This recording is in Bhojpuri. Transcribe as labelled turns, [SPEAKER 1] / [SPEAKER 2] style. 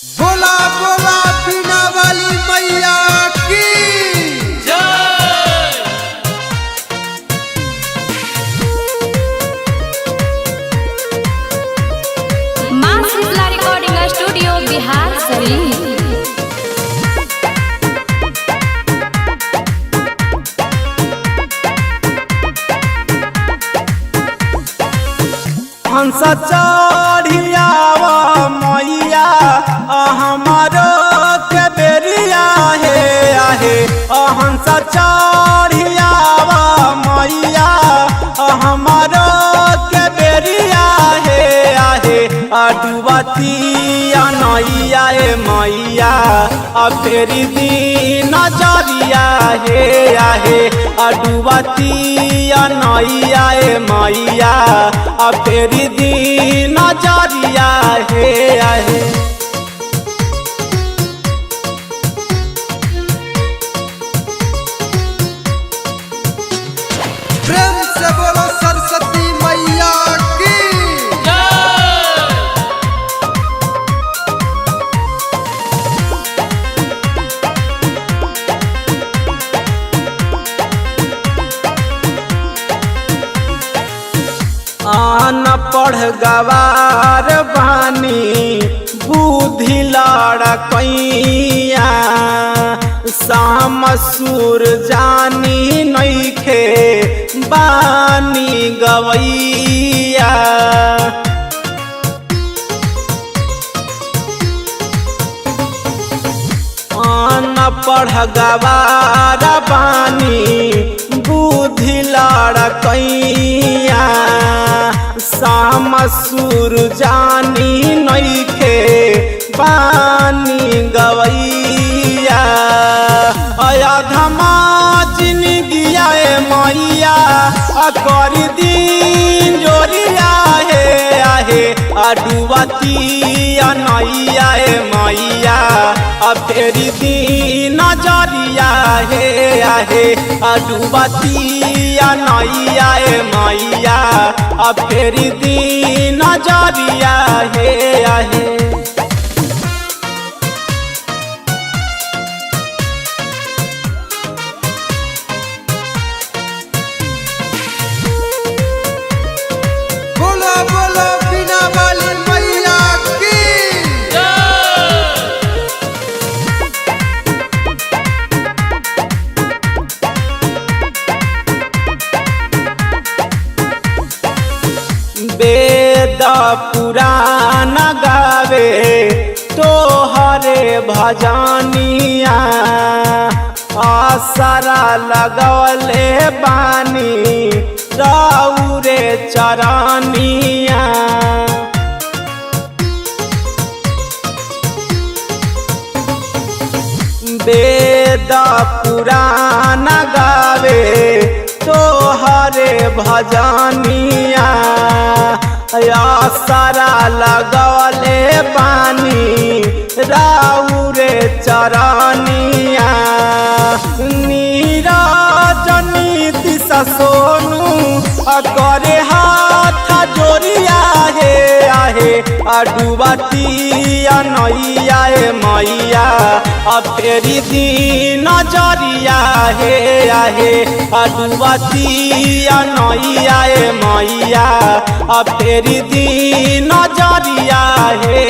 [SPEAKER 1] बोला बोला बीना वाली मैया की
[SPEAKER 2] जय।
[SPEAKER 3] मां शीतला रिकॉर्डिंग स्टूडियो बिहार शरीफ।
[SPEAKER 4] हंस चढ़ियावा मैया हमारो के बेरिया हे आहे। हंस चढ़ियावा मैया हमारो के बेरिया हे आहे। डुबती नैया मैया फेरी दिन नजरिया हे आहे। डुबती नैया मैया फेरी दिन नजरिया हे आहे।
[SPEAKER 1] प्रेम से बोलो सरस्वती मैया की
[SPEAKER 4] आन पढ़ गवार बानी बुद्धि लड़कैया। शाम सुर जानी नैखे बानी गवैया। आन पढ़ गवार बानी बुद्धि लड़कैया। शाम सुर जानी नैखे बानी गवैया। अधमा जिनगिया मैया कर दिन जोरिया हे आहे। डुबती नैया मैया फेरी दिन नजरिया हे आहे। डुबती नैया मैया फेरी दिन नजरिया हे आहे।
[SPEAKER 1] बोलो बोलो बीना वाली मैया की
[SPEAKER 4] वेद पुराण गावे तोहरे भजनिया। आसरा लगवले बानी रौरे चरनिया। वेद पुराण गावे तोहरे भजनिया। आसरा लगवले बानी रौरे चरनिया। नीरजनी दिशा सोनू करे हाथ जोरिया हे आहे। डुबती नैया मैया फेरी दिन नजरिया हे आहे। डुबती नैया मैया फेरी दिन नजरिया हे